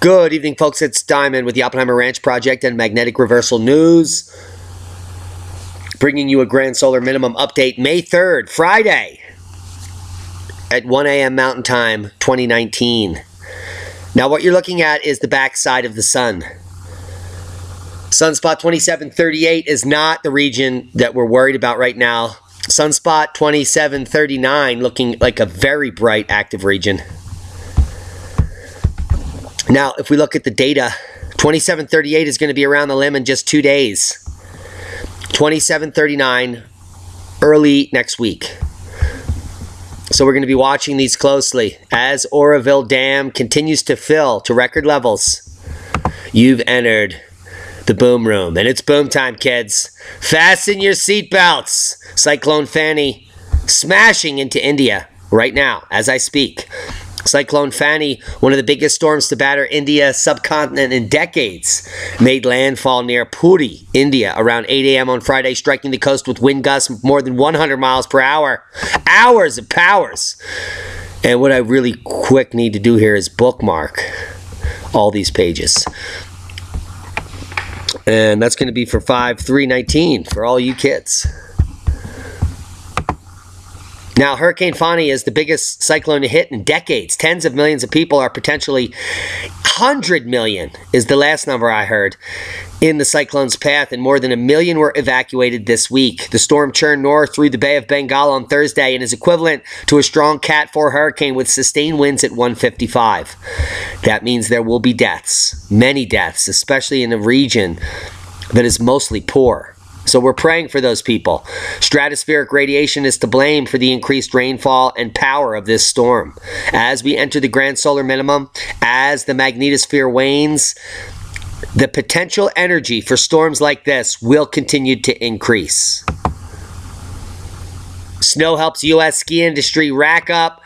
Good evening, folks. It's Diamond with the Oppenheimer Ranch Project and Magnetic Reversal News. Bringing you a grand solar minimum update May 3rd, Friday at 1 a.m. Mountain Time, 2019. Now, what you're looking at is the backside of the sun. Sunspot 2738 is not the region that we're worried about right now. Sunspot 2739 looking like a very bright active region. Now, if we look at the data, 2738 is going to be around the limb in just 2 days. 2739 early next week. So we're going to be watching these closely. As Oroville Dam continues to fill to record levels, you've entered the boom room. And it's boom time, kids. Fasten your seatbelts. Cyclone Fani smashing into India right now as I speak. Cyclone Fani, one of the biggest storms to batter India subcontinent in decades, made landfall near Puri, India, around 8 a.m. on Friday, striking the coast with wind gusts of more than 100 miles per hour. Hours of powers. And what I really quick need to do here is bookmark all these pages. And that's going to be for 5/3/19 for all you kids. Now, Hurricane Fani is the biggest cyclone to hit in decades. Tens of millions of people are potentially 100 million is the last number I heard in the cyclone's path, and more than 1 million were evacuated this week. The storm churned north through the Bay of Bengal on Thursday and is equivalent to a strong Cat 4 hurricane with sustained winds at 155. That means there will be deaths, many deaths, especially in a region that is mostly poor. So we're praying for those people. Stratospheric radiation is to blame for the increased rainfall and power of this storm. As we enter the grand solar minimum, as the magnetosphere wanes, the potential energy for storms like this will continue to increase. Snow helps U.S. ski industry rack up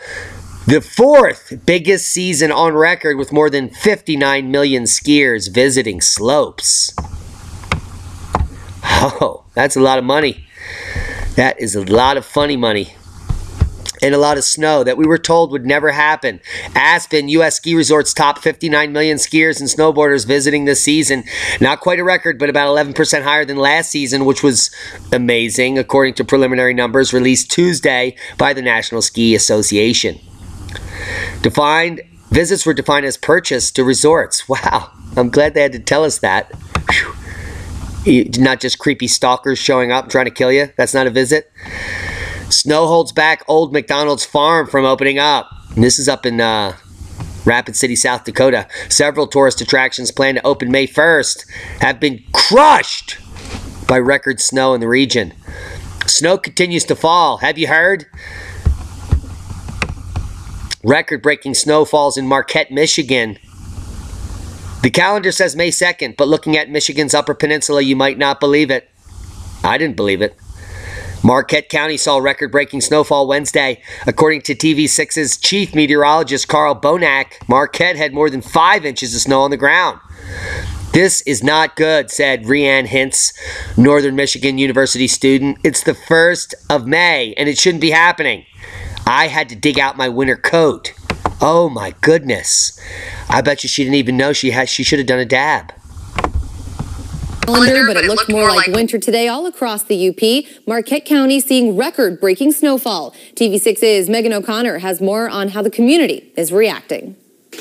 the 4th biggest season on record with more than 59 million skiers visiting slopes. Oh, that's a lot of money. That is a lot of funny money. And a lot of snow that we were told would never happen. Aspen, U.S. ski resorts top 59 million skiers and snowboarders visiting this season. Not quite a record, but about 11% higher than last season, which was amazing, according to preliminary numbers released Tuesday by the National Ski Association. Visits were defined as purchase to resorts. Wow, I'm glad they had to tell us that. Whew. Not just creepy stalkers showing up trying to kill you. That's not a visit. Snow holds back Old McDonald's Farm from opening up. And this is up in Rapid City, South Dakota. Several tourist attractions planned to open May 1st have been crushed by record snow in the region. Snow continues to fall. Have you heard? Record-breaking snowfalls in Marquette, Michigan. The calendar says May 2nd, but looking at Michigan's Upper Peninsula, you might not believe it. I didn't believe it. Marquette County saw record-breaking snowfall Wednesday. According to TV6's chief meteorologist Carl Bonak, Marquette had more than 5 inches of snow on the ground. This is not good, said Rhiann Hintz, Northern Michigan University student. It's the 1st of May, and it shouldn't be happening. I had to dig out my winter coat. Oh my goodness. I bet you she didn't even know she should have done a dab. But it looked more like winter today all across the UP. Marquette County seeing record-breaking snowfall. TV6's Megan O'Connor has more on how the community is reacting.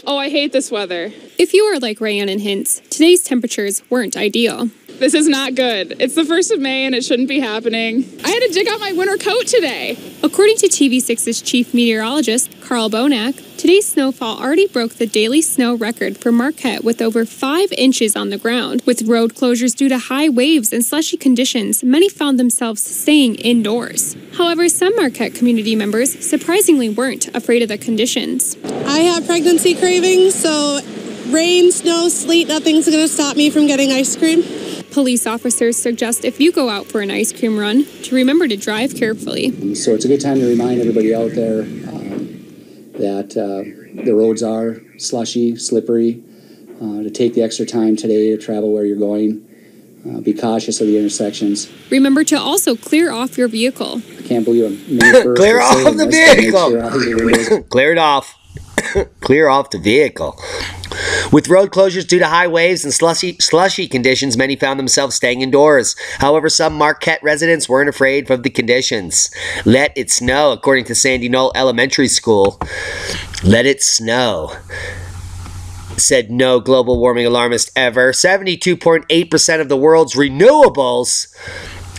Oh, I hate this weather. If you are like Ryan and Hintz, today's temperatures weren't ideal. This is not good. It's the 1st of May and it shouldn't be happening. I had to dig out my winter coat today. According to TV6's chief meteorologist, Carl Bonak, today's snowfall already broke the daily snow record for Marquette with over 5 inches on the ground. With road closures due to high waves and slushy conditions, many found themselves staying indoors. However, some Marquette community members surprisingly weren't afraid of the conditions. I have pregnancy cravings, so rain, snow, sleet, nothing's going to stop me from getting ice cream. Police officers suggest if you go out for an ice cream run, to remember to drive carefully. So it's a good time to remind everybody out there that the roads are slushy, slippery, to take the extra time today to travel where you're going. Be cautious of the intersections. Remember to also clear off your vehicle. I can't believe I'm May 1st. Clear off the vehicle! Clear it off. Clear off the vehicle. With road closures due to high waves and slushy conditions, many found themselves staying indoors. However, some Marquette residents weren't afraid of the conditions. Let it snow, according to Sandy Knoll Elementary School. Let it snow, said no global warming alarmist ever. 72.8% of the world's renewables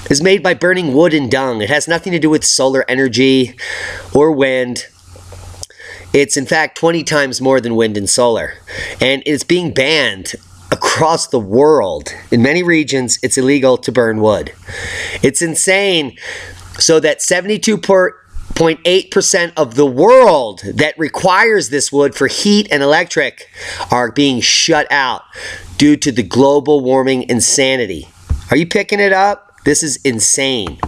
is made by burning wood and dung. It has nothing to do with solar energy or wind. It's in fact 20 times more than wind and solar. And it's being banned across the world. In many regions, it's illegal to burn wood. It's insane. So that 72.8% of the world that requires this wood for heat and electric are being shut out due to the global warming insanity. Are you picking it up? This is insane.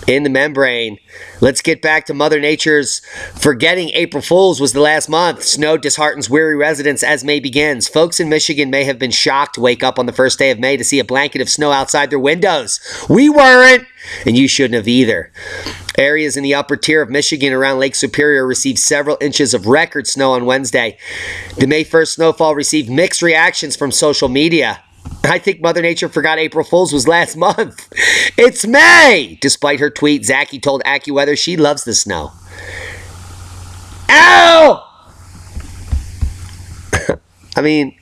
In the membrane, let's get back to Mother Nature's forgetting April Fool's was the last month. Snow disheartens weary residents as May begins. Folks in Michigan may have been shocked to wake up on the first day of May to see a blanket of snow outside their windows. We weren't, and you shouldn't have either. Areas in the upper tier of Michigan around Lake Superior received several inches of record snow on Wednesday. The May 1st snowfall received mixed reactions from social media. I think Mother Nature forgot April Fool's was last month. It's May! Despite her tweet, Zachy told AccuWeather she loves the snow. Ow! I mean,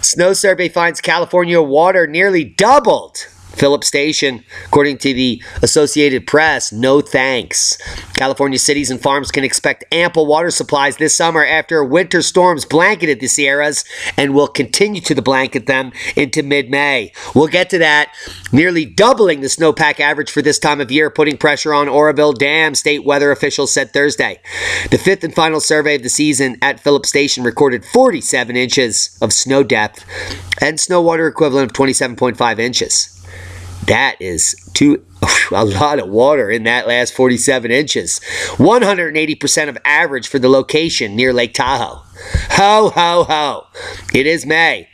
snow survey finds California water nearly doubled. Phillips Station, according to the Associated Press, no thanks. California cities and farms can expect ample water supplies this summer after winter storms blanketed the Sierras and will continue to blanket them into mid-May. We'll get to that. Nearly doubling the snowpack average for this time of year, putting pressure on Oroville Dam, state weather officials said Thursday. The fifth and final survey of the season at Phillips Station recorded 47 inches of snow depth and snow water equivalent of 27.5 inches. That is a lot of water in that last 47 inches. 180% of average for the location near Lake Tahoe. Ho, ho, ho. It is May.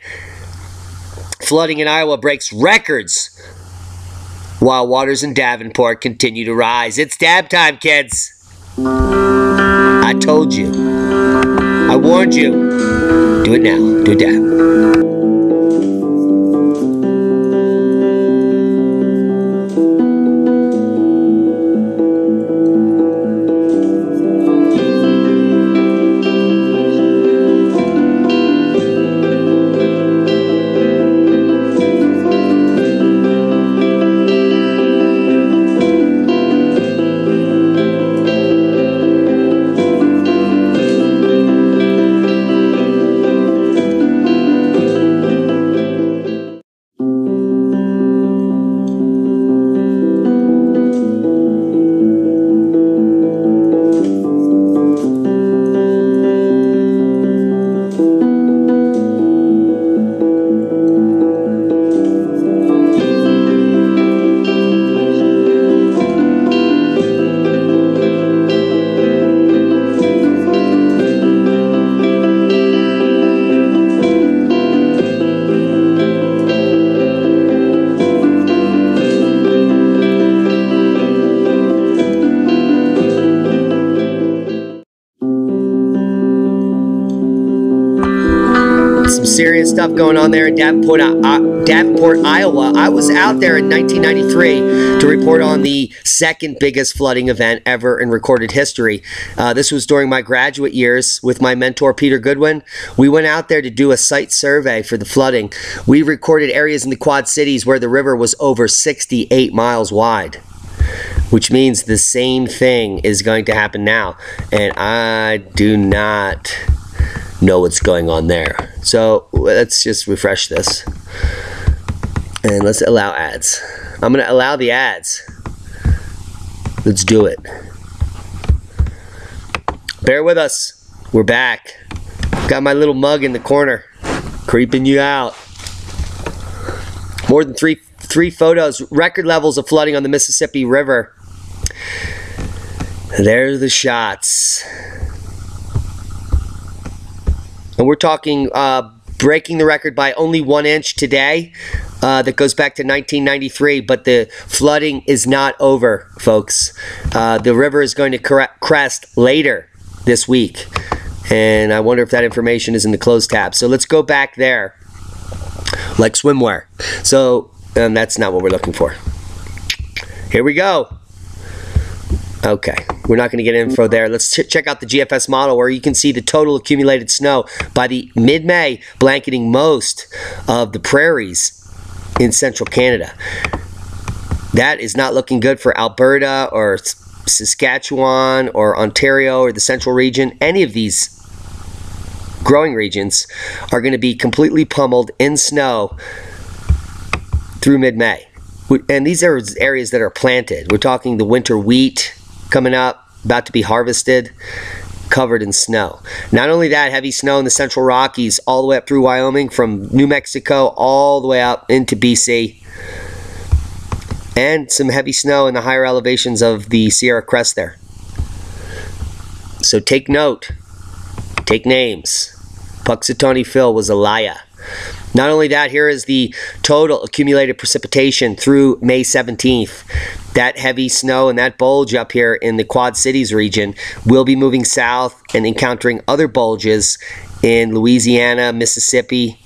Flooding in Iowa breaks records while waters in Davenport continue to rise. It's dab time, kids. I told you. I warned you. Do it now. Do a dab. Serious stuff going on there in Davenport, Iowa. I was out there in 1993 to report on the second biggest flooding event ever in recorded history. This was during my graduate years with my mentor, Peter Goodwin. We went out there to do a site survey for the flooding. We recorded areas in the Quad Cities where the river was over 68 miles wide, which means the same thing is going to happen now. And I do not know what's going on there. So let's just refresh this and let's allow ads. I'm going to allow the ads. Let's do it. Bear with us. We're back. Got my little mug in the corner, creeping you out. More than three photos. Record levels of flooding on the Mississippi River. There's the shots. And we're talking breaking the record by only 1 inch today. That goes back to 1993, but the flooding is not over, folks. The river is going to crest later this week. And I wonder if that information is in the closed tab. So let's go back there, like swimwear. So that's not what we're looking for. Here we go. Okay, we're not going to get info there. Let's check out the GFS model where you can see the total accumulated snow by the mid-May blanketing most of the prairies in central Canada. That is not looking good for Alberta or Saskatchewan or Ontario or the central region. Any of these growing regions are going to be completely pummeled in snow through mid-May. And these are areas that are planted. We're talking the winter wheat coming up, about to be harvested, covered in snow. Not only that, heavy snow in the central Rockies all the way up through Wyoming, from New Mexico all the way up into BC. And some heavy snow in the higher elevations of the Sierra Crest there. So take note, take names. Puxatawny Phil was a liar. Not only that, here is the total accumulated precipitation through May 17th. That heavy snow and that bulge up here in the Quad Cities region will be moving south and encountering other bulges in Louisiana, Mississippi,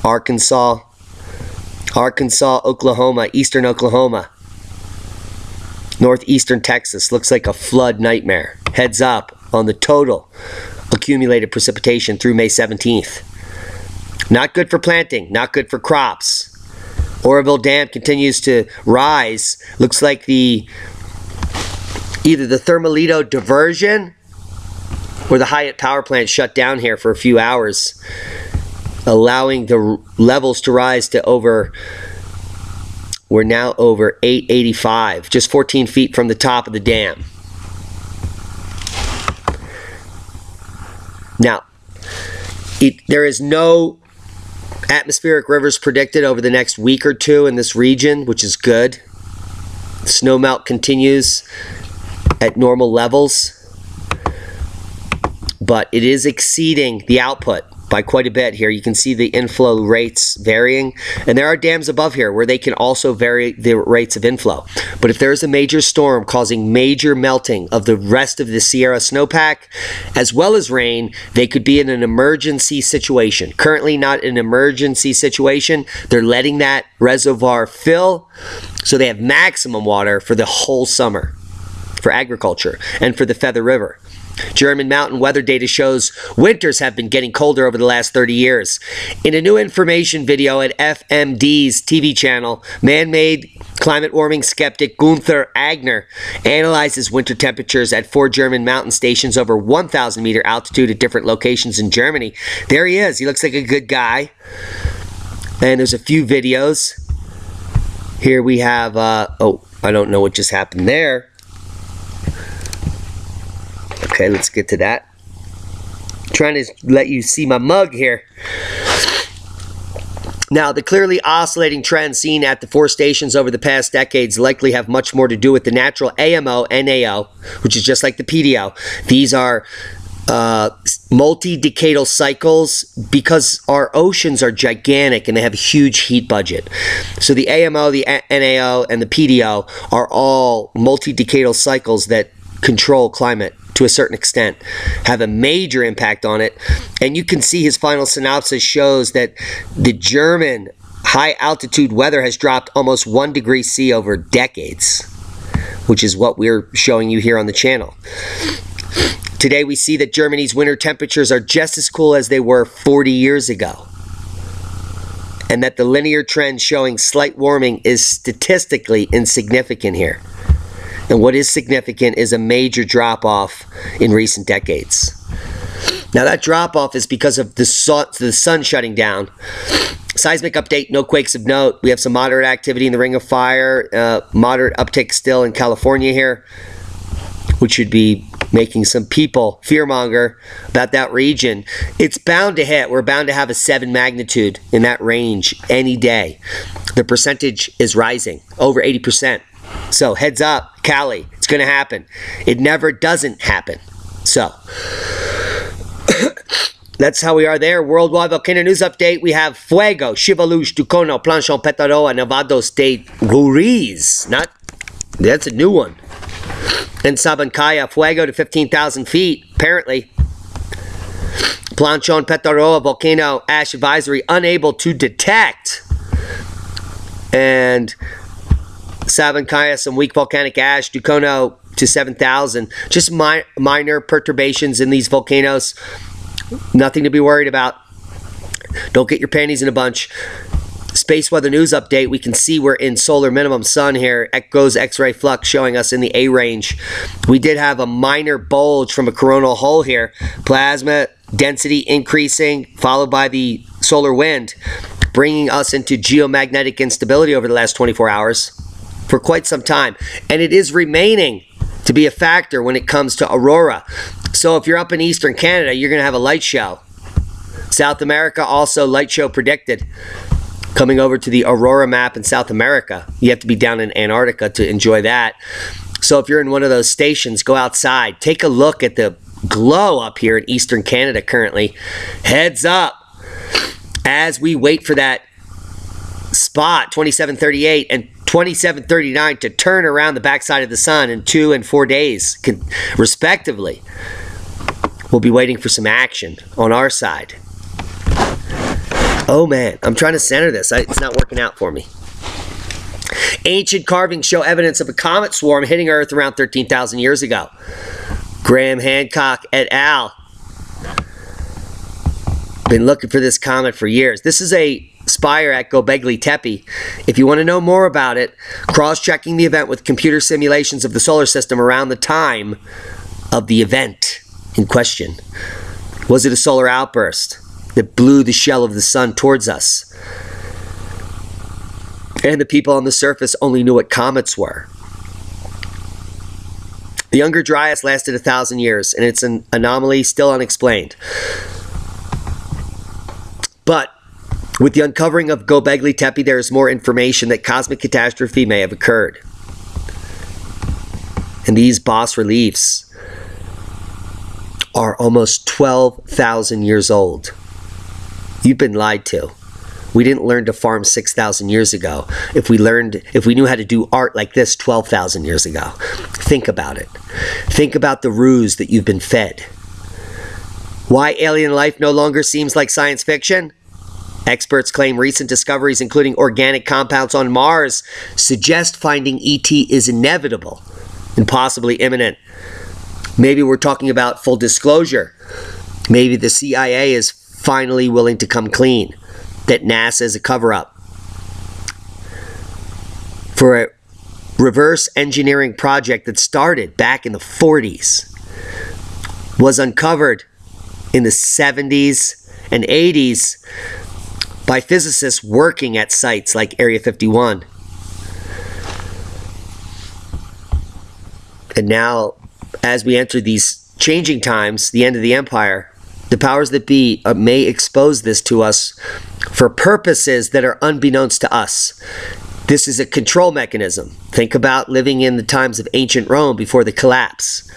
Arkansas, Oklahoma, eastern Oklahoma, northeastern Texas. Looks like a flood nightmare. Heads up on the total accumulated precipitation through May 17th. Not good for planting, not good for crops. Oroville Dam continues to rise. Looks like either the Thermalito diversion or the Hyatt power plant shut down here for a few hours, allowing the levels to rise to we're now over 885, just 14 feet from the top of the dam. Now, there is no atmospheric rivers predicted over the next week or two in this region, which is good. Snowmelt continues at normal levels, but it is exceeding the output by quite a bit here. You can see the inflow rates varying, and there are dams above here where they can also vary the rates of inflow. But if there's a major storm causing major melting of the rest of the Sierra snowpack, as well as rain, they could be in an emergency situation. Currently not an emergency situation. They're letting that reservoir fill, so they have maximum water for the whole summer for agriculture and for the Feather River. German mountain weather data shows winters have been getting colder over the last 30 years. In a new information video at FMD's TV channel, man-made climate warming skeptic Gunther Agner analyzes winter temperatures at 4 German mountain stations over 1,000 meter altitude at different locations in Germany. There he is. He looks like a good guy. And there's a few videos. Here we have, oh, I don't know what just happened there. Okay, let's get to that. Trying to let you see my mug here. Now, the clearly oscillating trends seen at the 4 stations over the past decades likely have much more to do with the natural AMO, NAO, which is just like the PDO. These are multi-decadal cycles because our oceans are gigantic and they have a huge heat budget. So the AMO, the NAO, and the PDO are all multi-decadal cycles that control climate to a certain extent, have a major impact on it. And you can see his final synopsis shows that the German high altitude weather has dropped almost 1 degree C over decades, which is what we're showing you here on the channel. Today we see that Germany's winter temperatures are just as cool as they were 40 years ago, and that the linear trend showing slight warming is statistically insignificant here. And what is significant is a major drop-off in recent decades. Now that drop-off is because of the sun shutting down. Seismic update, no quakes of note. We have some moderate activity in the Ring of Fire. Moderate uptick still in California here, which should be making some people fearmonger about that region. It's bound to hit. We're bound to have a 7 magnitude in that range any day. The percentage is rising, over 80%. So heads up, Cali, it's going to happen. It never doesn't happen. So that's how we are there. Worldwide volcano news update. We have Fuego, Chivaluche, Tucono, Planchon, Petaroa, Nevado State, Guriz. That's a new one. In Sabancaya, fuego to 15,000 feet, apparently. Planchon Petaroa volcano ash advisory unable to detect. And Sabancaya, some weak volcanic ash. Ducono to 7,000. Just minor perturbations in these volcanoes. Nothing to be worried about. Don't get your panties in a bunch. Space weather news update. We can see we're in solar minimum sun here. Goes X-ray flux showing us in the A range. We did have a minor bulge from a coronal hole here. Plasma density increasing, followed by the solar wind, bringing us into geomagnetic instability over the last 24 hours for quite some time. And it is remaining to be a factor when it comes to aurora. So if you're up in eastern Canada, you're going to have a light show. South America, also light show predicted. Coming over to the aurora map in South America. You have to be down in Antarctica to enjoy that. So if you're in one of those stations, go outside. Take a look at the glow up here in eastern Canada currently. Heads up as we wait for that spot, 2738 and 2739, to turn around the backside of the sun in 2 and 4 days, respectively. We'll be waiting for some action on our side. Oh man, I'm trying to center this. It's not working out for me. Ancient carvings show evidence of a comet swarm hitting Earth around 13,000 years ago. Graham Hancock et al. Been looking for this comet for years. This is a spire at Göbekli Tepe. If you want to know more about it, cross-checking the event with computer simulations of the solar system around the time of the event in question. Was it a solar outburst that blew the shell of the sun towards us? And the people on the surface only knew what comets were. The Younger Dryas lasted 1,000 years, and it's an anomaly still unexplained. But with the uncovering of Göbekli Tepe, there is more information that cosmic catastrophe may have occurred. And these bas reliefs are almost 12,000 years old. You've been lied to. We didn't learn to farm 6,000 years ago. If we knew how to do art like this 12,000 years ago. Think about it. Think about the ruse that you've been fed. Why alien life no longer seems like science fiction? Experts claim recent discoveries, including organic compounds on Mars, suggest finding ET is inevitable and possibly imminent. Maybe we're talking about full disclosure. Maybe the CIA is finally willing to come clean, that NASA is a cover-up for a reverse engineering project that started back in the 40s, was uncovered in the 70s and 80s by physicists working at sites like Area 51. And now, as we enter these changing times, the end of the empire, the powers that be may expose this to us for purposes that are unbeknownst to us. This is a control mechanism. Think about living in the times of ancient Rome before the collapse.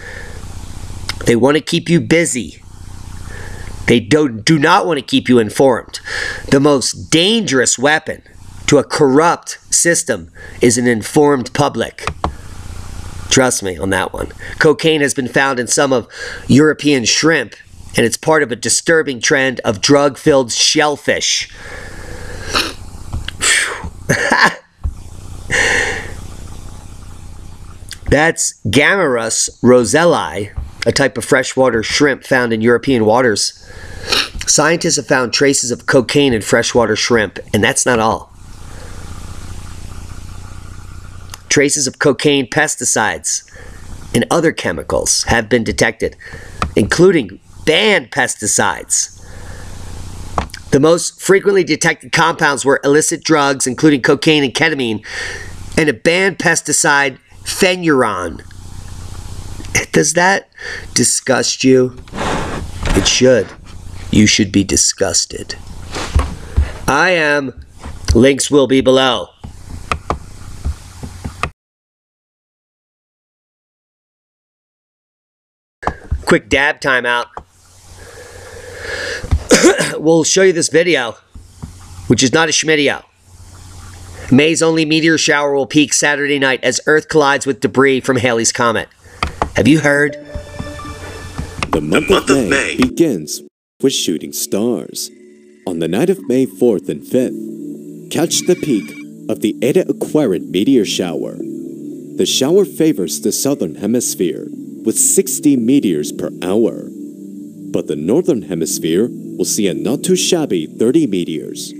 They want to keep you busy. They do not want to keep you informed. The most dangerous weapon to a corrupt system is an informed public. Trust me on that one. Cocaine has been found in some of European shrimp, and it's part of a disturbing trend of drug-filled shellfish. That's Gammarus roselli, a type of freshwater shrimp found in European waters. Scientists have found traces of cocaine in freshwater shrimp, and that's not all. Traces of cocaine, pesticides, and other chemicals have been detected, including banned pesticides. The most frequently detected compounds were illicit drugs, including cocaine and ketamine, and a banned pesticide, phenuron. Does that disgust you? It should. You should be disgusted. I am. Links will be below. Quick dab timeout. We'll show you this video, which is not a schmidio. May's only meteor shower will peak Saturday night as Earth collides with debris from Halley's Comet. Have you heard? The month of May begins with shooting stars. On the night of May 4th and 5th, catch the peak of the Eta Aquarid meteor shower. The shower favors the southern hemisphere with 60 meteors per hour. But the northern hemisphere will see a not-too-shabby 30 meteors.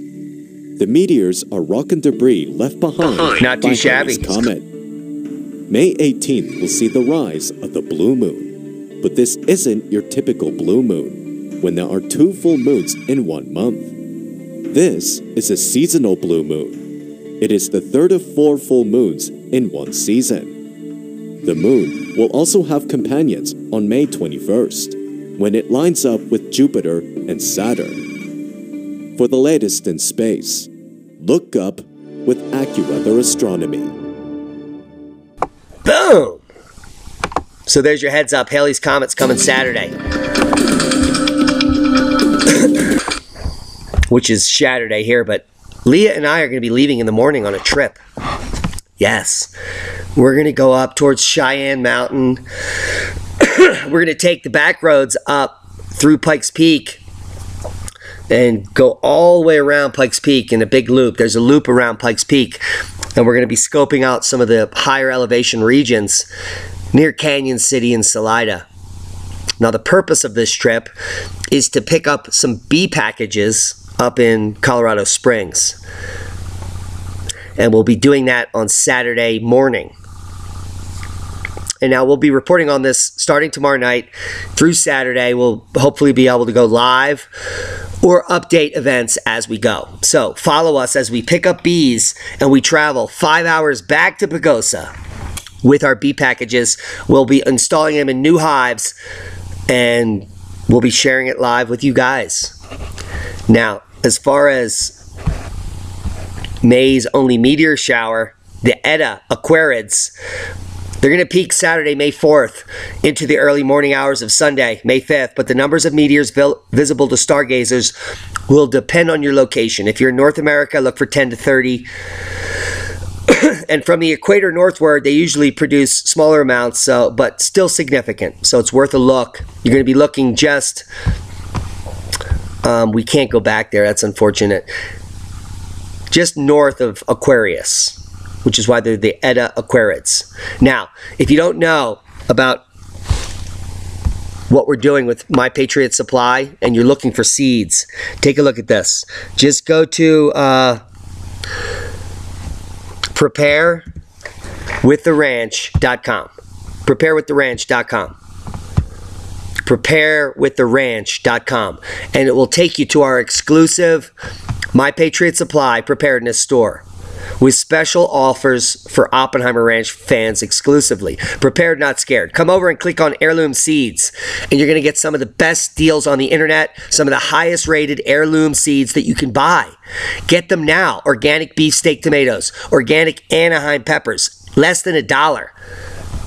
The meteors are rock and debris left behind Not too by shabby. Halley's Comet. May 18th will see the rise of the blue moon. But this isn't your typical blue moon, when there are 2 full moons in 1 month. This is a seasonal blue moon. It is the 3rd of 4 full moons in 1 season. The moon will also have companions on May 21st, when it lines up with Jupiter and Saturn. For the latest in space, look up with AccuWeather Astronomy. Boom! So there's your heads up. Halley's Comet's coming Saturday. Which is Saturday here, but Leah and I are going to be leaving in the morning on a trip. Yes. We're going to go up towards Cheyenne Mountain. We're going to take the back roads up through Pikes Peak and go all the way around Pikes Peak in a big loop. There's a loop around Pikes Peak, and we're going to be scoping out some of the higher elevation regions near Canyon City and Salida. Now, the purpose of this trip is to pick up some bee packages up in Colorado Springs. And we'll be doing that on Saturday morning. And now we'll be reporting on this starting tomorrow night through Saturday. We'll hopefully be able to go live or update events as we go. So follow us as we pick up bees and we travel 5 hours back to Pagosa with our bee packages. We'll be installing them in new hives and we'll be sharing it live with you guys. Now, as far as May's only meteor shower, the Eta Aquarids, they're going to peak Saturday, May 4th into the early morning hours of Sunday, May 5th, but the numbers of meteors visible to stargazers will depend on your location. If you're in North America, look for 10 to 30. And from the equator northward, they usually produce smaller amounts, but still significant. So it's worth a look. You're going to be looking just... we can't go back there. That's unfortunate. Just north of Aquarius, which is why they're the Eta Aquarids. Now, if you don't know about what we're doing with My Patriot Supply and you're looking for seeds, take a look at this. Just go to preparewiththeranch.com. Preparewiththeranch.com. Preparewiththeranch.com, and it will take you to our exclusive My Patriot Supply Preparedness store with special offers for Oppenheimer Ranch fans exclusively. Prepared, not scared. Come over and click on Heirloom Seeds, and you're going to get some of the best deals on the internet, some of the highest rated heirloom seeds that you can buy. Get them now. Organic beefsteak tomatoes, organic Anaheim peppers, less than $1.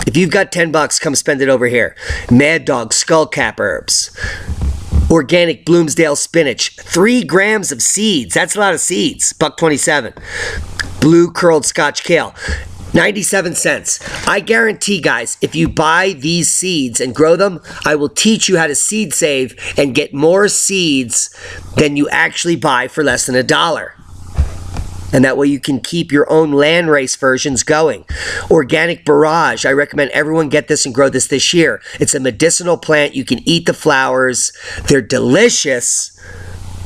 If you've got $10, come spend it over here. Mad Dog skullcap herbs. Organic Bloomsdale spinach. 3 grams of seeds. That's a lot of seeds. $1.27. Blue curled Scotch kale. 97 cents. I guarantee, guys, if you buy these seeds and grow them, I will teach you how to seed save and get more seeds than you actually buy for less than $1. And that way you can keep your own landrace versions going. Organic Barrage. I recommend everyone get this and grow this year. It's a medicinal plant. You can eat the flowers. They're delicious.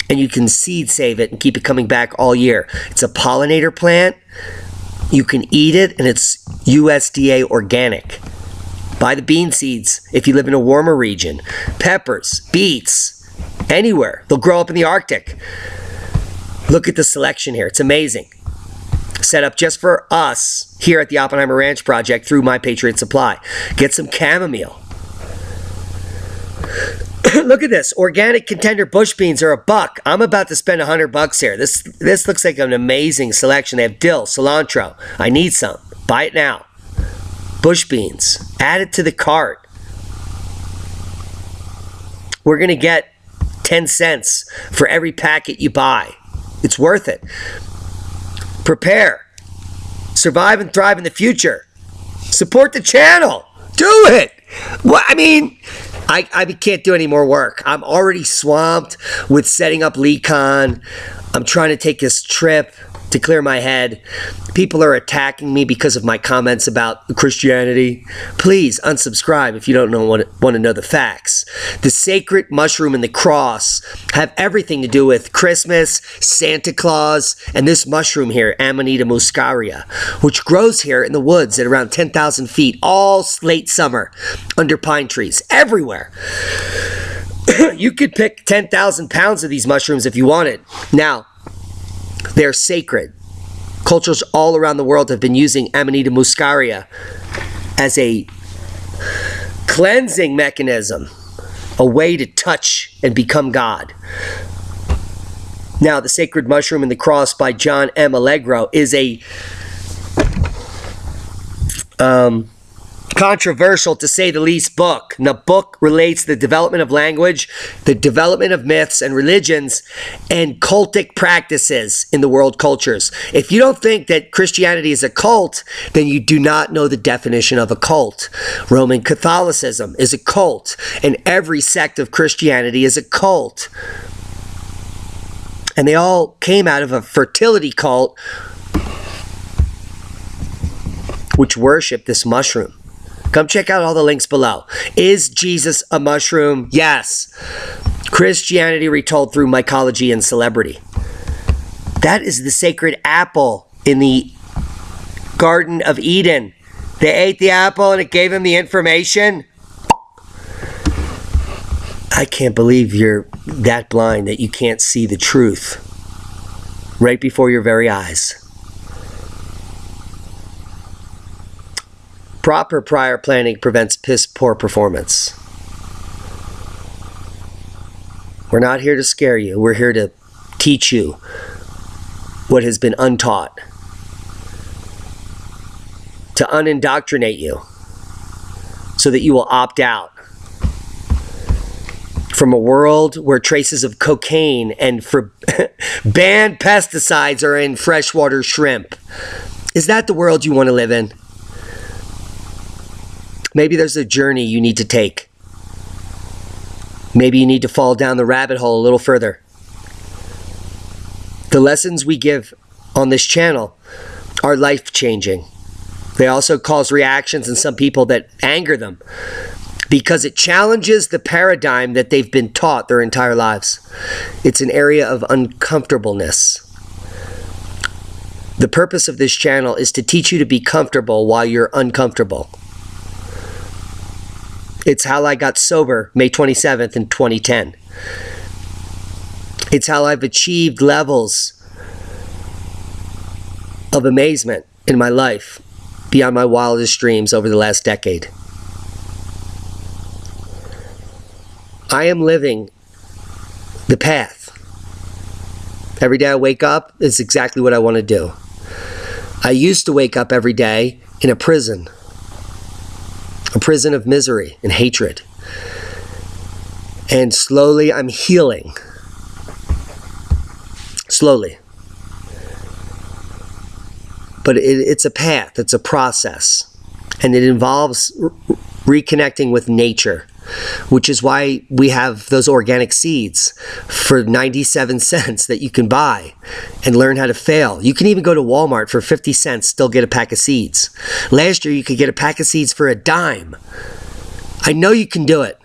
And you can seed save it and keep it coming back all year. It's a pollinator plant. You can eat it, and it's USDA organic. Buy the bean seeds if you live in a warmer region. Peppers, beets, anywhere. They'll grow up in the Arctic. Look at the selection here. It's amazing. Set up just for us here at the Oppenheimer Ranch Project through My Patriot Supply. Get some chamomile. Look at this. Organic contender bush beans are $1. I'm about to spend $100 here. This looks like an amazing selection. They have dill, cilantro. I need some. Buy it now. Bush beans. Add it to the cart. We're going to get 10 cents for every packet you buy. It's worth it. Prepare. Survive and thrive in the future. Support the channel. Do it. Well, I mean, I can't do any more work. I'm already swamped with setting up LeeCon. I'm trying to take this trip to clear my head. People are attacking me because of my comments about Christianity. Please unsubscribe if you don't want to know the facts. The sacred mushroom and the cross have everything to do with Christmas, Santa Claus, and this mushroom here, Amanita muscaria, which grows here in the woods at around 10,000 feet all late summer under pine trees everywhere. You could pick 10,000 pounds of these mushrooms if you wanted. Now, they're sacred. Cultures all around the world have been using Amanita muscaria as a cleansing mechanism, a way to touch and become God. Now, The Sacred Mushroom and the Cross by John M. Allegro is a controversial, to say the least, book. And the book relates the development of language, the development of myths and religions, and cultic practices in the world cultures. If you don't think that Christianity is a cult, then you do not know the definition of a cult. Roman Catholicism is a cult, and every sect of Christianity is a cult. And they all came out of a fertility cult which worship this mushroom. Come check out all the links below. Is Jesus a mushroom? Yes. Christianity retold through mycology and celebrity. That is the sacred apple in the Garden of Eden. They ate the apple and it gave them the information. I can't believe you're that blind that you can't see the truth right before your very eyes. Proper prior planning prevents piss-poor performance. We're not here to scare you. We're here to teach you what has been untaught. To unindoctrinate you so that you will opt out from a world where traces of cocaine and banned pesticides are in freshwater shrimp. Is that the world you want to live in? Maybe there's a journey you need to take. Maybe you need to fall down the rabbit hole a little further. The lessons we give on this channel are life-changing. They also cause reactions in some people that anger them because it challenges the paradigm that they've been taught their entire lives. It's an area of uncomfortableness. The purpose of this channel is to teach you to be comfortable while you're uncomfortable. It's how I got sober May 27th in 2010. It's how I've achieved levels of amazement in my life beyond my wildest dreams over the last decade. I am living the path. Every day I wake up is exactly what I want to do. I used to wake up every day in a prison of misery and hatred. And slowly I'm healing. Slowly. But it's a path, it's a process. And it involves reconnecting with nature, which is why we have those organic seeds for 97 cents that you can buy and learn how to fail. You can even go to Walmart for 50 cents, still get a pack of seeds. Last year, you could get a pack of seeds for $0.10. I know you can do it.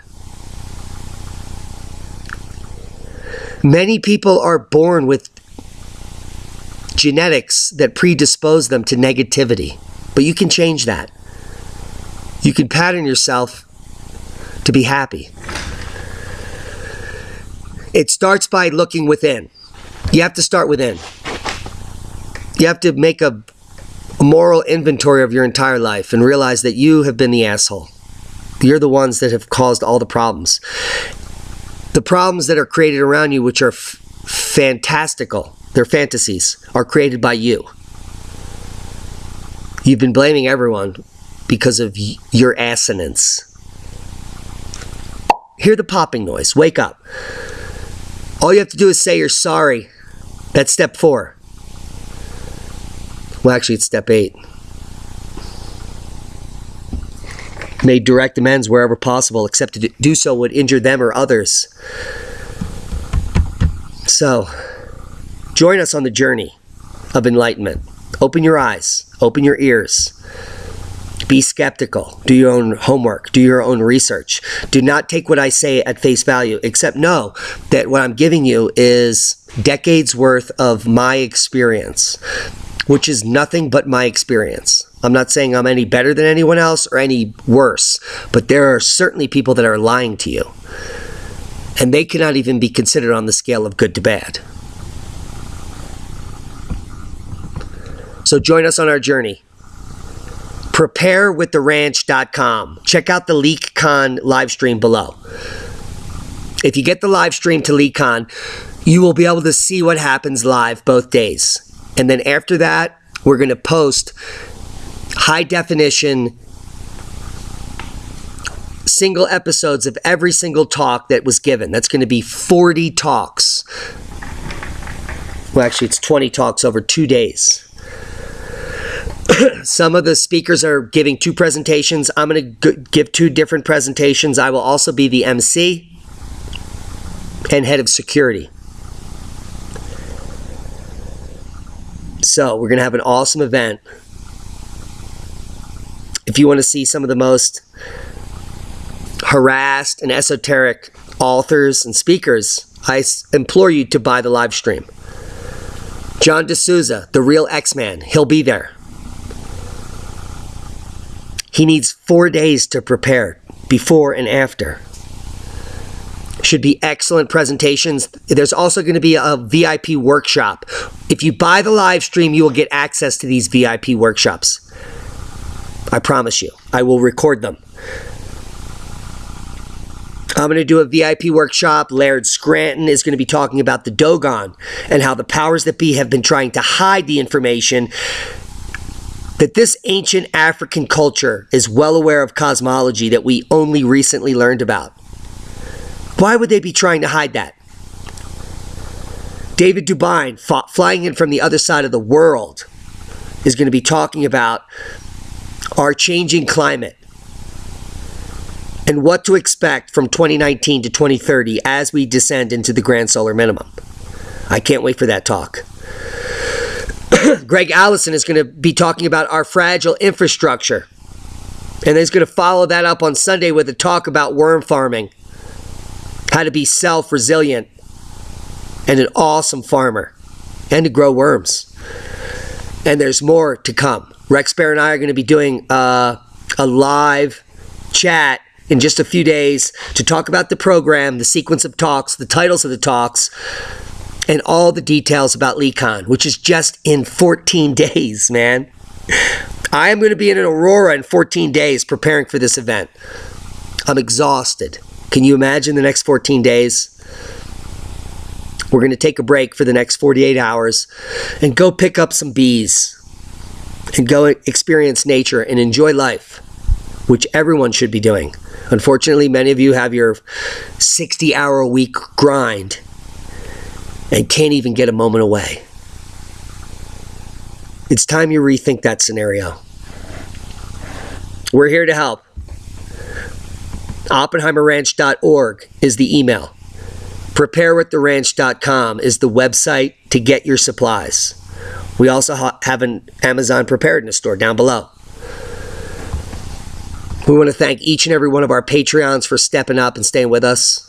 Many people are born with genetics that predispose them to negativity, but you can change that. You can pattern yourself to be happy. It starts by looking within. You have to start within. You have to make a moral inventory of your entire life and realize that you have been the asshole. You're the ones that have caused all the problems. The problems that are created around you, which are fantastical, they're fantasies, are created by you. You've been blaming everyone because of your assonance. Hear the popping noise. Wake up. All you have to do is say you're sorry. That's step 4. Well, actually, it's step 8. made direct amends wherever possible, except to do so would injure them or others. So, join us on the journey of enlightenment. Open your eyes, open your ears. Be skeptical. Do your own homework. Do your own research. Do not take what I say at face value, except know that what I'm giving you is decades worth of my experience, which is nothing but my experience. I'm not saying I'm any better than anyone else or any worse, but there are certainly people that are lying to you. And they cannot even be considered on the scale of good to bad. So join us on our journey. Preparewiththeranch.com. Check out the LeakCon live stream below. If you get the live stream to LeakCon, you will be able to see what happens live both days. And then after that, we're going to post high definition single episodes of every single talk that was given. That's going to be 40 talks. Well, actually, it's 20 talks over 2 days. Some of the speakers are giving 2 presentations. I'm going to give 2 different presentations. I will also be the MC and head of security. So we're going to have an awesome event. If you want to see some of the most harassed and esoteric authors and speakers, I implore you to buy the live stream. John D'Souza, the real X-Man, he'll be there. He needs 4 days to prepare, before and after. Should be excellent presentations. There's also going to be a VIP workshop. If you buy the live stream, you will get access to these VIP workshops. I promise you. I will record them. I'm going to do a VIP workshop. Laird Scranton is going to be talking about the Dogon and how the powers that be have been trying to hide the information that this ancient African culture is well aware of cosmology that we only recently learned about. Why would they be trying to hide that? David Dubine, flying in from the other side of the world, is going to be talking about our changing climate and what to expect from 2019 to 2030 as we descend into the grand solar minimum. I can't wait for that talk. Greg Allison is going to be talking about our fragile infrastructure. And he's going to follow that up on Sunday with a talk about worm farming. How to be self-resilient and an awesome farmer. And to grow worms. And there's more to come. Rex Bear and I are going to be doing a live chat in just a few days to talk about the program, the sequence of talks, the titles of the talks, and all the details about LeakCon, which is just in 14 days, man. I am going to be in Aurora in 14 days preparing for this event. I'm exhausted. Can you imagine the next 14 days? We're going to take a break for the next 48 hours and go pick up some bees and go experience nature and enjoy life, which everyone should be doing. Unfortunately, many of you have your 60-hour-a-week grind and can't even get a moment away. It's time you rethink that scenario. We're here to help. OppenheimerRanch.org is the email. Preparewiththeranch.com is the website to get your supplies. We also have an Amazon Preparedness store down below. We want to thank each and every one of our Patreons for stepping up and staying with us.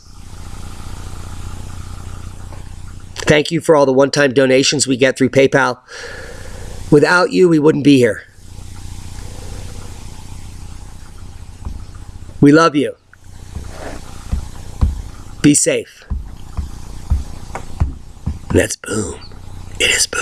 Thank you for all the one-time donations we get through PayPal. Without you, we wouldn't be here. We love you. Be safe. And that's boom. It is boom.